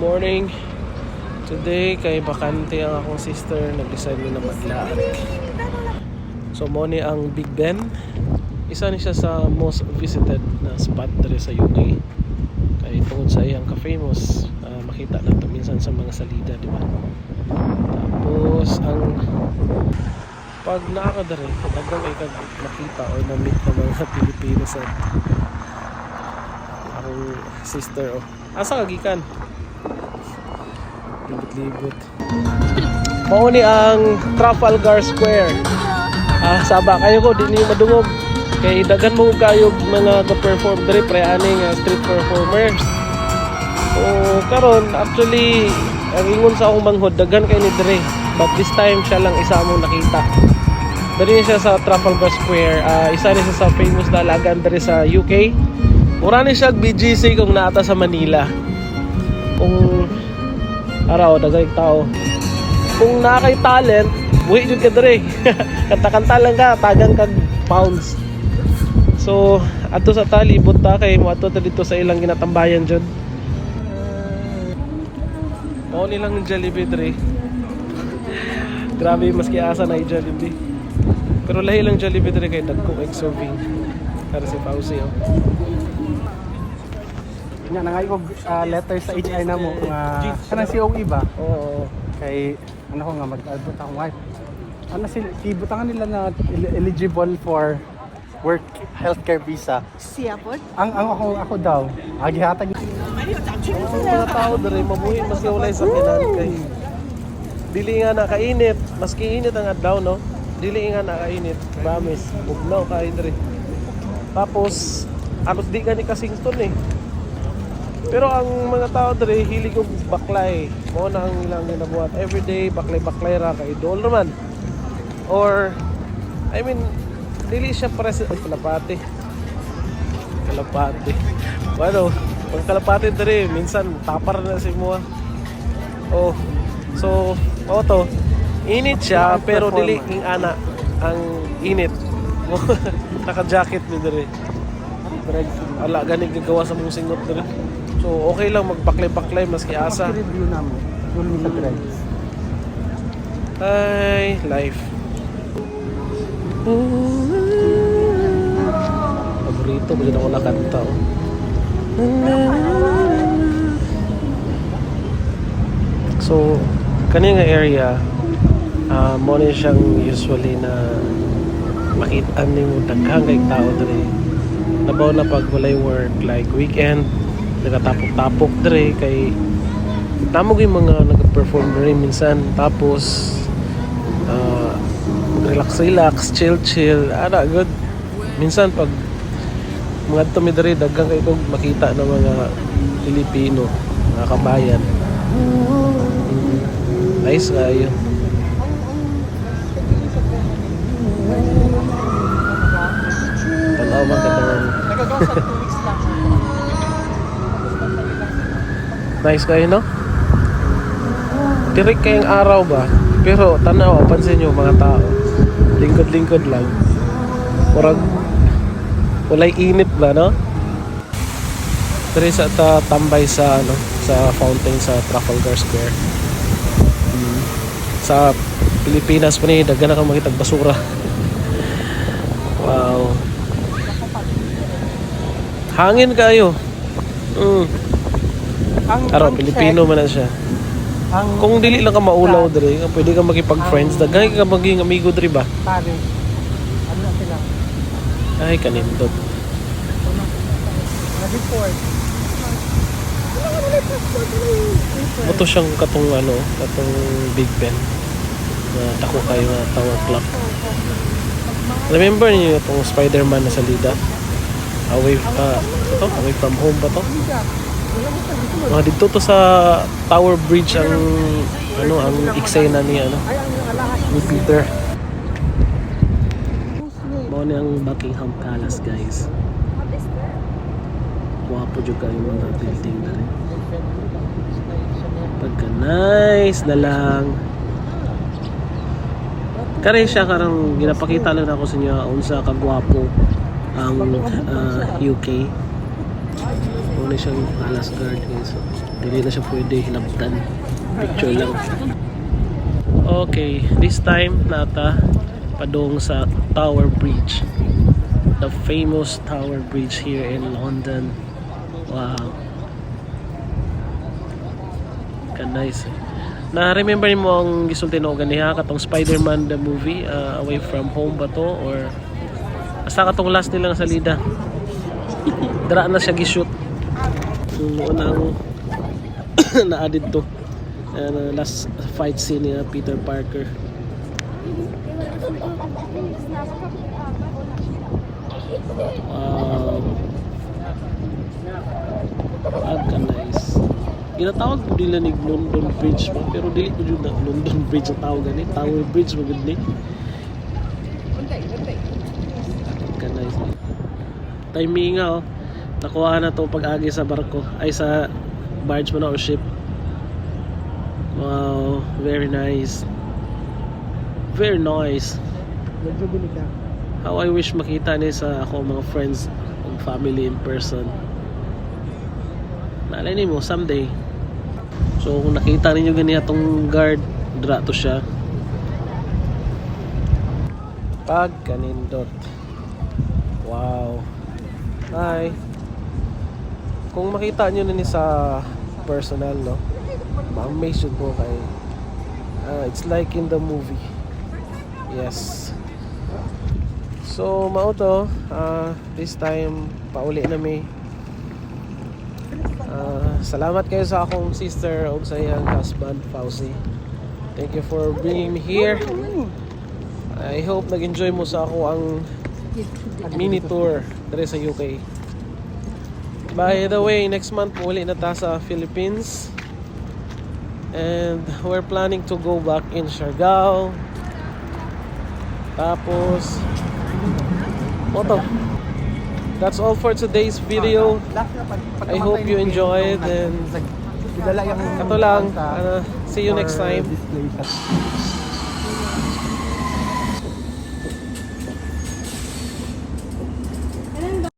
morning. Today kay bakante ang akong sister, nag-decide na maglaag. So mo ni ang Big Ben. Isa ni siya sa most visited na spot dere sa UK. Kay tungod sa iyang ka-famous, makita nato minsan sa mga salida, di ba? Tapos ang pag naa ka dere, daghang ay kag makita o na-meet ng mga Pilipino sa akong sister. Asa ka gikan? Libot-libot. Mao ni ang Trafalgar Square. Saba kayo ko di niyo madungog. Kay daghan mo kayo mga ga-perform diri pre aning street performers. So karon actually ang ingon sa akong manghod daghan kay ni diri. But this time siya lang isa mo nakita. Diri siya sa Trafalgar Square. Isa ni siya sa famous dalagan diri sa UK. Mura ni siya BGC kung naata sa Manila. Kung araw dagay tao. Kung nakay talent, buhi jud ka diri. Kanta-kanta lang ka, tagang kag pounds. So, adto sa talibot ta kay mo adto ta dito sa ilang ginatambayan jud. Mao nilang Jollibee diri. Grabe maski asa na Jollibee. Pero lahi lang Jollibee diri kay dagko egg serving. Para si Fauci Nya nangay og letter sa HI na mo nga kanang COE ba? Oo. Kay ano ko nga mag-advert akong wife. Ano sila ibutangan nila na eligible for work healthcare visa. Siya po? Ang ako daw, gihatag Mga tao diri mabuhi maski walay sakinan kay dili nga nakainit, maski init ang adlaw no. Dili nga nakainit, promise. Bugnaw kay diri. Tapos aros di gani kasington eh. Pero ang mga tao diri hilig og baklay. Mao na ang ilang ginabuhat everyday, baklay-baklay ra kay idol naman. Or I mean, dili siya president kalapati. Kalapati. Bueno, pag kalapati diri minsan tapar na si mo. Oh. So, to. Init siya pero dili ing ana ang init. Naka-jacket ni diri. Ala gani gagawa sa mong singot diri. So okay lang magbaklay-baklay maski asa. review na mo. Duli sa trends. Ay, life. Paborito ko din ako nakanta. So, kanina nga area, mo na siyang usually na makita mo daghang kay tao diri. Nabaw na pag walay work like weekend, nagatapok-tapok diri kay namog yung mga nag-perform diri minsan tapos relax, chill, ana good. Minsan pag mga tumi diri daghang kay kog makita ng mga Pilipino, mga kabayan. Nice kayo. Tanaw man katong Nagagawa sa 2 weeks lang. nice kayo, no? Tirik kayong araw ba? Pero tanaw, pansin nyo mga tao, lingkod-lingkod lang. Murag walay init ba, no? Pero sa tambay sa sa fountain sa Trafalgar Square. Sa Pilipinas pa ni daghan na kang makitag basura. Wow. Hangin kayo. Araw, Pilipino man na siya. Kung dili lang ka maulaw diri, pwede ka makipag-friends. Daghan ka maging amigo diri ba? Pare. Ano na sila? Ay, kanindot. Report. Ito siyang katong katong Big Ben. Na dako kayo na tower clock. Remember niyo itong Spider-Man na salida? Away from home ba to? Dito to sa Tower Bridge ang ang eksena ni ni Peter. Mao ni ang Buckingham Palace, guys. Wapo jud kayo mga building na rin. Pagka nice na lang. Kare siya karang ginapakita lang ako sa inyo unsa kagwapo ang UK. na siyang palace guard guys. So, hindi na siya pwede hilabtan. Picture lang. Okay, this time nata padung sa Tower Bridge. The famous Tower Bridge here in London. Wow. Ka nice. Na-remember mo ang gisulti na ganiha katong Spider-Man the movie, Away From Home ba to, or basta katong last nilang salida. Dara na siya gi-shoot. Noon ang na-added to. Last fight scene ni Peter Parker. Wow. Agka nice. Ginatawag po nila ni London Bridge ba? Pero dili ko yun na London Bridge ang tawag gani. Tower Bridge magod ni. Agka nice. Timing nga oh. Nakuha na to pag-agi sa barko. Ay sa barge mo na or ship. Wow. Very nice. Very nice. Medyo binig How I wish makita ni sa ako mga friends and family in person. Naalala mo someday. So kung nakita ninyo ganyan itong guard, dra to siya. Pagkanindot. Wow. Hi. Kung makita nyo na ni sa personal, no? Ma-amaze yun po kay it's like in the movie. Yes. So mao to, this time pauli na mi. Salamat kayo sa akong sister o sa iyang husband Fauzi. Thank you for bringing me here. I hope nag-enjoy mo sa ako ang mini tour dere sa UK. By the way, next month uli na ta sa Philippines. And we're planning to go back in Siargao. Tapos moto. That's all for today's video. I hope you enjoyed and kato lang, see you next time.